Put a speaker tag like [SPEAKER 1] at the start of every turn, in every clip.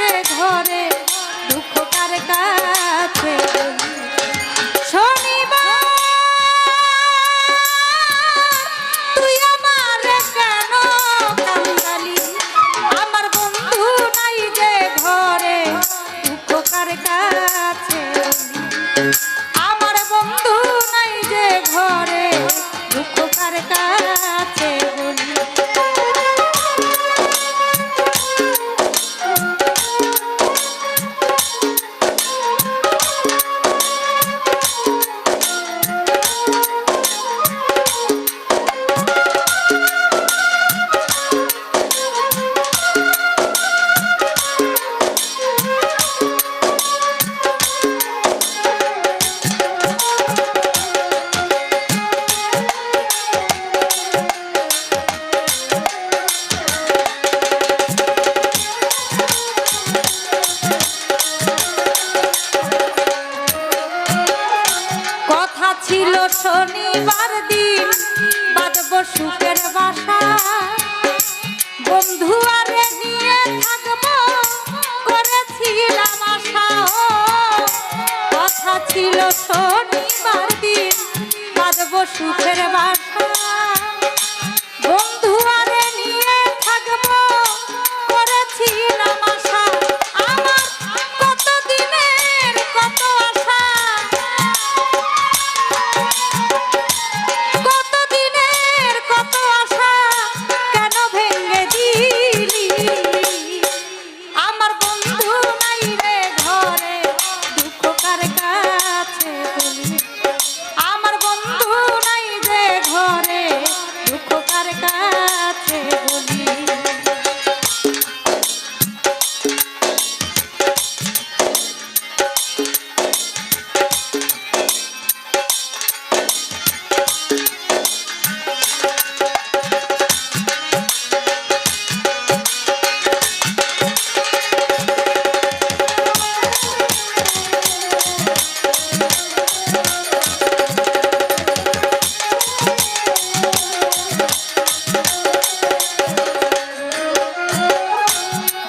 [SPEAKER 1] যে ঘরে দুঃখ কার কাছে শনিবার তুই আমারে কেন কান্দালি আমার বন্ধু নাই যে ঘরে দুঃখ কার কাছে আমার বন্ধু নাই যে ঘরে দুঃখ কার কাছে বলি ছিল শনিবার দিন বাঁধব সুখের বাসা বন্ধু আরে নিয়ে থাকবো করেছিলাম আশা কথা ছিল শনিবার দিন বাঁধব সুখের বাসা বন্ধু আরে নিয়ে থাকবো করেছিলাম আশা আমার কত দিনের কত আশা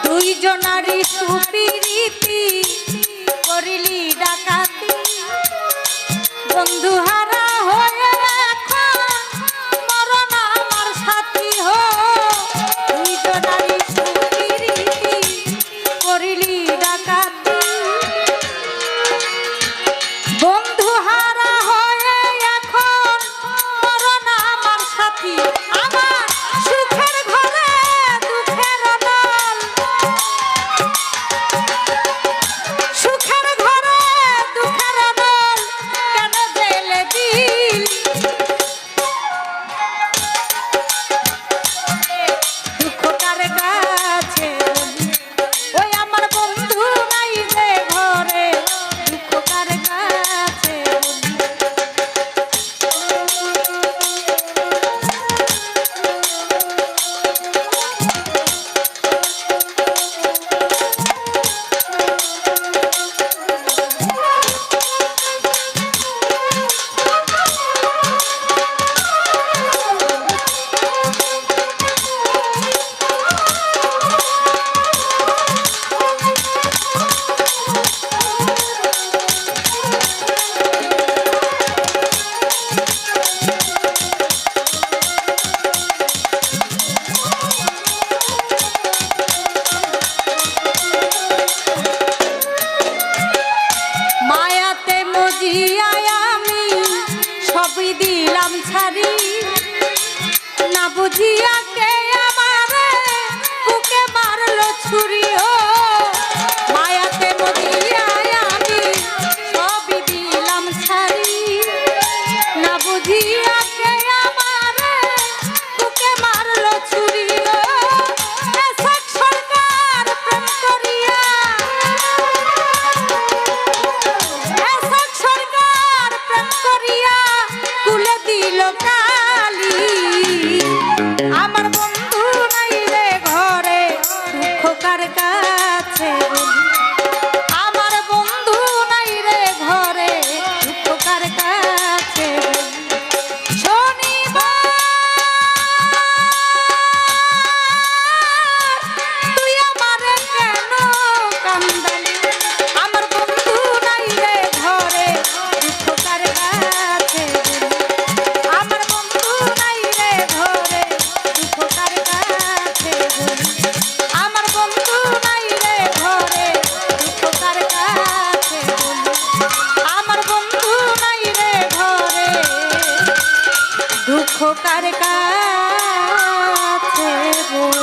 [SPEAKER 1] দুইজনারই সুপ্রীতি করিলি ডাকাতি বন্ধু হারা হয়ে এখন মরণ আমার সাথী হো দুইজনারই সুপ্রীতি করিলি ডাকাতি বন্ধু হারা হয়ে এখন মরণ আমার সাথী আমার সুখের ঘরে দুঃখের নল সুখের ঘরে দুঃখের নল কেন জেলে দিল দুঃখ কার কাছে ওই আমার বন্ধু খোকার কাছে বসে